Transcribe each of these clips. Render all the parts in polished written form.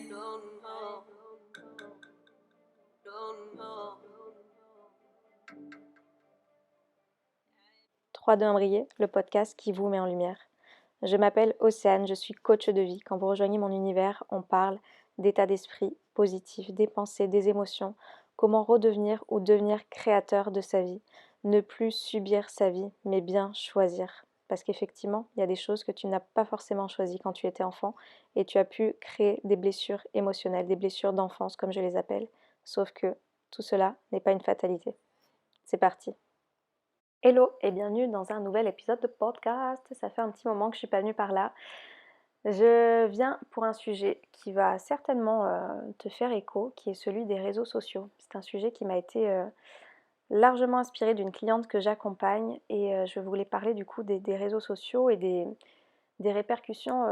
3, 2, 1, briller, le podcast qui vous met en lumière. Je m'appelle Océane, je suis coach de vie. Quand vous rejoignez mon univers, on parle d'état d'esprit positif, des pensées, des émotions, comment redevenir ou devenir créateur de sa vie. Ne plus subir sa vie, mais bien choisir. Parce qu'effectivement, il y a des choses que tu n'as pas forcément choisies quand tu étais enfant et tu as pu créer des blessures émotionnelles, des blessures d'enfance comme je les appelle. Sauf que tout cela n'est pas une fatalité. C'est parti. Hello et bienvenue dans un nouvel épisode de podcast. Ça fait un petit moment que je ne suis pas venue par là. Je viens pour un sujet qui va certainement te faire écho, qui est celui des réseaux sociaux. C'est un sujet qui m'a été largement inspiré d'une cliente que j'accompagne et je voulais parler du coup des réseaux sociaux et des répercussions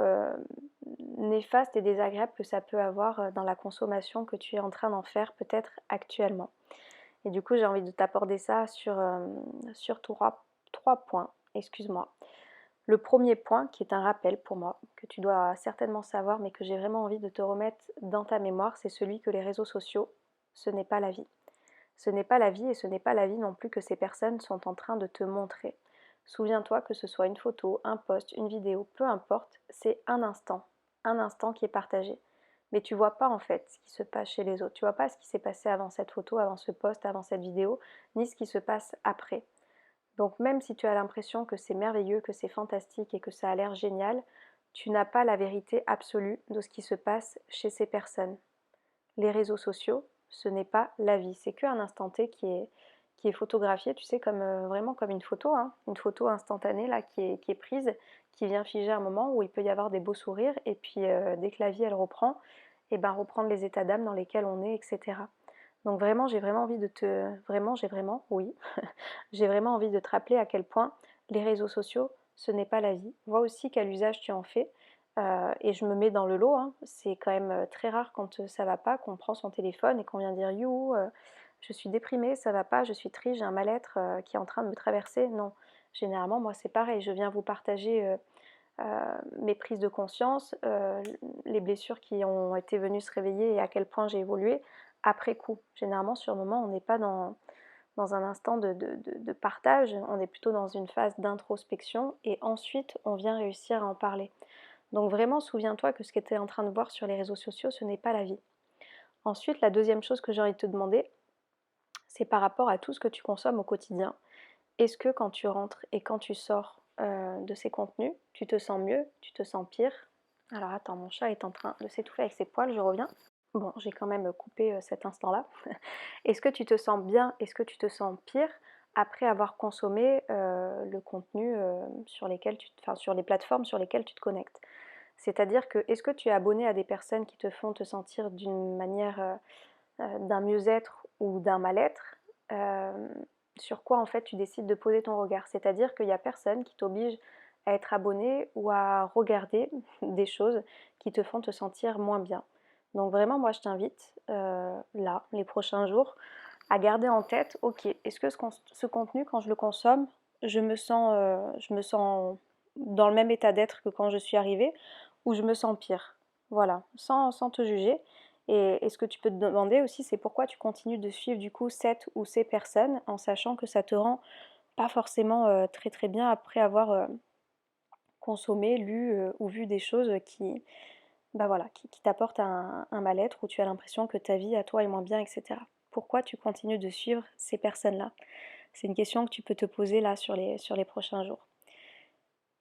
néfastes et désagréables que ça peut avoir dans la consommation que tu es en train d'en faire peut-être actuellement. Et du coup, j'ai envie de t'aborder ça sur trois points. Excuse-moi. Le premier point, qui est un rappel pour moi, que tu dois certainement savoir, mais que j'ai vraiment envie de te remettre dans ta mémoire, c'est celui que les réseaux sociaux, ce n'est pas la vie. Ce n'est pas la vie et ce n'est pas la vie non plus que ces personnes sont en train de te montrer. Souviens-toi que ce soit une photo, un post, une vidéo, peu importe, c'est un instant qui est partagé. Mais tu vois pas en fait ce qui se passe chez les autres. Tu vois pas ce qui s'est passé avant cette photo, avant ce post, avant cette vidéo, ni ce qui se passe après. Donc même si tu as l'impression que c'est merveilleux, que c'est fantastique et que ça a l'air génial, tu n'as pas la vérité absolue de ce qui se passe chez ces personnes. Les réseaux sociaux, ce n'est pas la vie, c'est qu'un instant T qui est photographié, tu sais, comme vraiment comme une photo, hein, une photo instantanée là qui est prise, qui vient figer un moment où il peut y avoir des beaux sourires et puis dès que la vie elle reprend, et ben reprendre les états d'âme dans lesquels on est, etc. Donc vraiment, j'ai vraiment envie de te, vraiment, j'ai vraiment, oui, j'ai vraiment envie de te rappeler à quel point les réseaux sociaux, ce n'est pas la vie. Vois aussi quel usage tu en fais. Et je me mets dans le lot, hein. C'est quand même très rare quand ça va pas, qu'on prend son téléphone et qu'on vient dire you, je suis déprimée, ça va pas, je suis triste, j'ai un mal-être qui est en train de me traverser. Non, généralement, moi c'est pareil, je viens vous partager mes prises de conscience, les blessures qui ont été venues se réveiller et à quel point j'ai évolué après coup. Généralement, sur le moment, on n'est pas dans un instant de partage, on est plutôt dans une phase d'introspection et ensuite on vient réussir à en parler. Donc vraiment, souviens-toi que ce que tu es en train de voir sur les réseaux sociaux, ce n'est pas la vie. Ensuite, la deuxième chose que j'ai envie de te demander, c'est par rapport à tout ce que tu consommes au quotidien. Est-ce que quand tu rentres et quand tu sors de ces contenus, tu te sens mieux, tu te sens pire? Alors attends, mon chat est en train de s'étouffer avec ses poils, je reviens. Bon, j'ai quand même coupé cet instant-là. Est-ce que tu te sens bien? Est-ce que tu te sens pire après avoir consommé le contenu sur lesquels sur les plateformes sur lesquelles tu te connectes? C'est-à-dire que est-ce que tu es abonné à des personnes qui te font te sentir d'une manière, d'un mieux-être ou d'un mal-être? Sur quoi en fait tu décides de poser ton regard? C'est-à-dire qu'il n'y a personne qui t'oblige à être abonné ou à regarder des choses qui te font te sentir moins bien. Donc vraiment, moi je t'invite, là, les prochains jours, à garder en tête, ok, est-ce que ce contenu, quand je le consomme, je me sens dans le même état d'être que quand je suis arrivée, ou je me sens pire? Voilà, sans te juger. Et ce que tu peux te demander aussi, c'est pourquoi tu continues de suivre du coup cette ou ces personnes en sachant que ça te rend pas forcément très très bien après avoir consommé, lu ou vu des choses qui, bah voilà, qui t'apportent un mal-être où tu as l'impression que ta vie à toi est moins bien, etc. Pourquoi tu continues de suivre ces personnes-là? C'est une question que tu peux te poser là sur les prochains jours.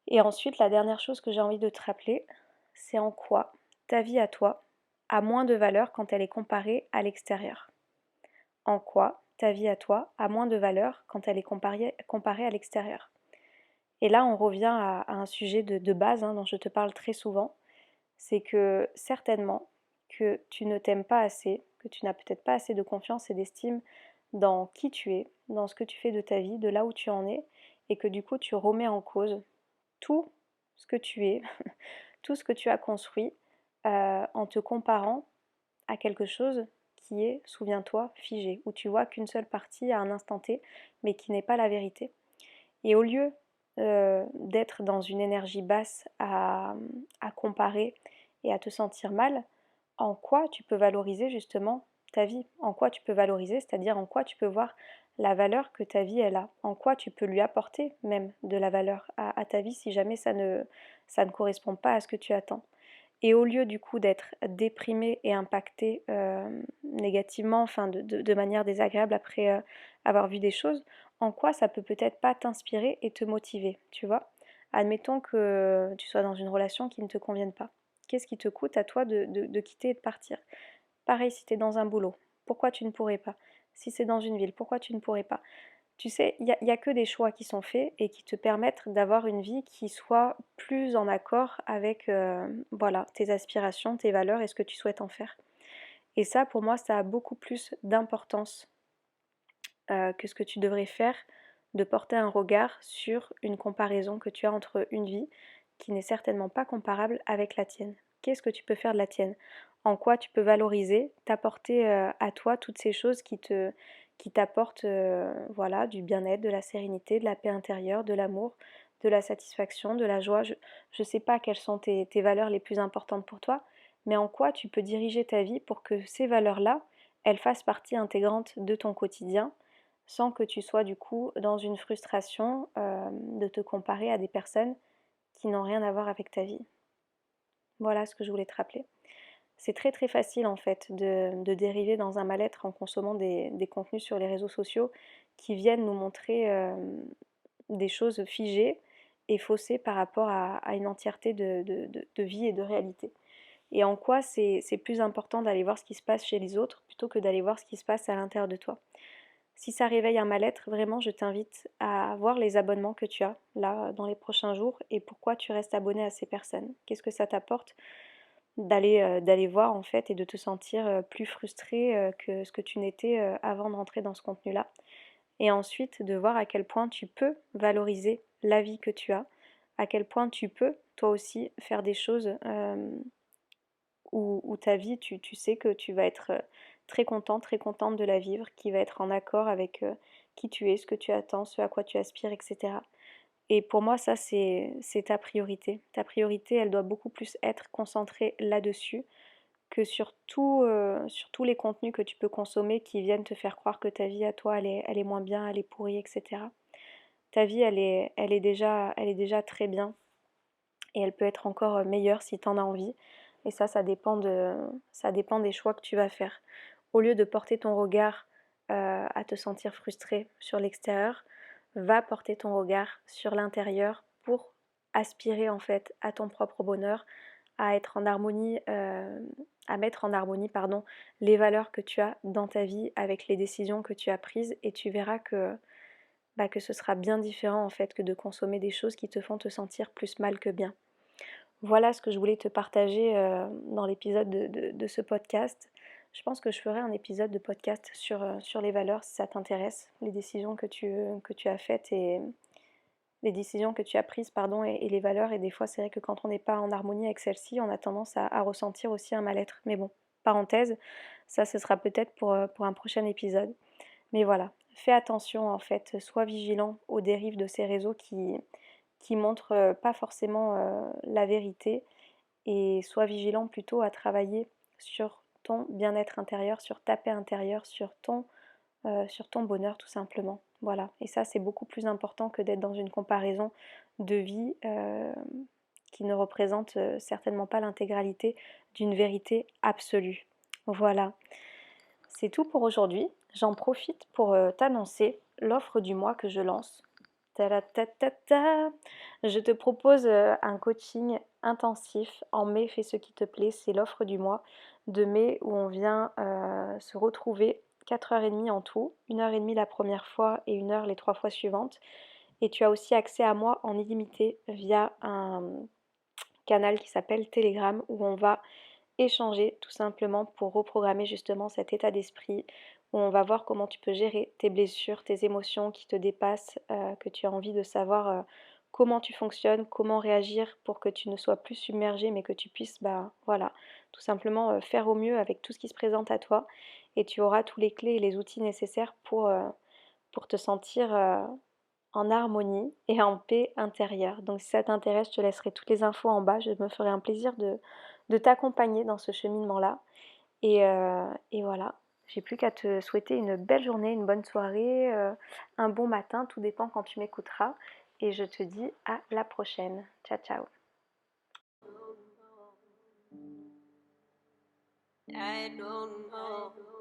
Et ensuite, la dernière chose que j'ai envie de te rappeler, c'est en quoi ta vie à toi a moins de valeur quand elle est comparée à l'extérieur. En quoi ta vie à toi a moins de valeur quand elle est comparée à l'extérieur. Et là, on revient à un sujet de base dont je te parle très souvent, c'est que certainement que tu ne t'aimes pas assez, que tu n'as peut-être pas assez de confiance et d'estime dans qui tu es, dans ce que tu fais de ta vie, de là où tu en es, et que du coup tu remets en cause tout ce que tu es, tout ce que tu as construit, en te comparant à quelque chose qui est, souviens-toi, figé, où tu vois qu'une seule partie à un instant T, mais qui n'est pas la vérité. Et au lieu d'être dans une énergie basse à comparer et à te sentir mal, en quoi tu peux valoriser justement ta vie, en quoi tu peux valoriser, c'est-à-dire en quoi tu peux voir la valeur que ta vie elle a, en quoi tu peux lui apporter même de la valeur à ta vie si jamais ça ne correspond pas à ce que tu attends. Et au lieu du coup d'être déprimé et impacté négativement, enfin de manière désagréable après avoir vu des choses, en quoi ça peut peut-être pas t'inspirer et te motiver, tu vois? Admettons que tu sois dans une relation qui ne te convienne pas. Qu'est-ce qui te coûte à toi de quitter et de partir? Pareil si tu es dans un boulot, pourquoi tu ne pourrais pas? Si c'est dans une ville, pourquoi tu ne pourrais pas? Tu sais, il y a que des choix qui sont faits et qui te permettent d'avoir une vie qui soit plus en accord avec voilà, tes aspirations, tes valeurs et ce que tu souhaites en faire. Et ça, pour moi, ça a beaucoup plus d'importance que ce que tu devrais faire, de porter un regard sur une comparaison que tu as entre une vie qui n'est certainement pas comparable avec la tienne. Qu'est-ce que tu peux faire de la tienne? En quoi tu peux valoriser, t'apporter à toi toutes ces choses qui t'apportent voilà, du bien-être, de la sérénité, de la paix intérieure, de l'amour, de la satisfaction, de la joie. Je ne sais pas quelles sont tes valeurs les plus importantes pour toi, mais en quoi tu peux diriger ta vie pour que ces valeurs-là, elles fassent partie intégrante de ton quotidien sans que tu sois du coup dans une frustration de te comparer à des personnes qui n'ont rien à voir avec ta vie. Voilà ce que je voulais te rappeler. C'est très très facile en fait de dériver dans un mal-être en consommant des contenus sur les réseaux sociaux qui viennent nous montrer des choses figées et faussées par rapport à une entièreté de vie et de réalité. Et en quoi c'est plus important d'aller voir ce qui se passe chez les autres plutôt que d'aller voir ce qui se passe à l'intérieur de toi. Si ça réveille un mal-être, vraiment, je t'invite à voir les abonnements que tu as là dans les prochains jours et pourquoi tu restes abonné à ces personnes. Qu'est-ce que ça t'apporte d'aller voir en fait et de te sentir plus frustré que ce que tu n'étais avant de rentrer dans ce contenu-là. Et ensuite de voir à quel point tu peux valoriser la vie que tu as, à quel point tu peux toi aussi faire des choses où ta vie, tu sais que tu vas être très content, très contente de la vivre, qui va être en accord avec qui tu es, ce que tu attends, ce à quoi tu aspires, etc. Et pour moi, ça, c'est ta priorité. Ta priorité, elle doit beaucoup plus être concentrée là-dessus que sur tous les contenus que tu peux consommer qui viennent te faire croire que ta vie à toi, elle est moins bien, elle est pourrie, etc. Ta vie, elle est déjà très bien et elle peut être encore meilleure si tu en as envie. Et ça dépend des choix que tu vas faire. Au lieu de porter ton regard à te sentir frustré sur l'extérieur, va porter ton regard sur l'intérieur pour aspirer en fait à ton propre bonheur, à être en harmonie, à mettre en harmonie pardon, les valeurs que tu as dans ta vie avec les décisions que tu as prises et tu verras que ce sera bien différent en fait que de consommer des choses qui te font te sentir plus mal que bien. Voilà ce que je voulais te partager dans l'épisode de ce podcast. Je pense que je ferai un épisode de podcast sur les valeurs si ça t'intéresse, les décisions que tu as faites et les décisions que tu as prises pardon, et les valeurs. Et des fois, c'est vrai que quand on n'est pas en harmonie avec celles-ci, on a tendance à ressentir aussi un mal-être. Mais bon, parenthèse, ça ce sera peut-être pour un prochain épisode. Mais voilà, fais attention en fait, sois vigilant aux dérives de ces réseaux qui montrent pas forcément la vérité et sois vigilant plutôt à travailler sur ton bien-être intérieur, sur ta paix intérieure, sur ton bonheur tout simplement. Voilà, et ça c'est beaucoup plus important que d'être dans une comparaison de vie qui ne représente certainement pas l'intégralité d'une vérité absolue. Voilà, c'est tout pour aujourd'hui. J'en profite pour t'annoncer l'offre du mois que je lance. Ta-da-ta-ta-ta. Je te propose un coaching intensif en mai, fais ce qui te plaît. C'est l'offre du mois de mai où on vient se retrouver 4h30 en tout, 1h30 la première fois et 1h les 3 fois suivantes. Et tu as aussi accès à moi en illimité via un canal qui s'appelle Telegram où on va échanger tout simplement pour reprogrammer justement cet état d'esprit où on va voir comment tu peux gérer tes blessures, tes émotions qui te dépassent, que tu as envie de savoir comment tu fonctionnes, comment réagir pour que tu ne sois plus submergé mais que tu puisses bah, voilà, tout simplement faire au mieux avec tout ce qui se présente à toi et tu auras tous les clés et les outils nécessaires pour te sentir en harmonie et en paix intérieure. Donc si ça t'intéresse, je te laisserai toutes les infos en bas. Je me ferai un plaisir de t'accompagner dans ce cheminement-là. Et voilà, j'ai plus qu'à te souhaiter une belle journée, une bonne soirée, un bon matin, tout dépend quand tu m'écouteras. Et je te dis à la prochaine. Ciao, ciao. I don't know.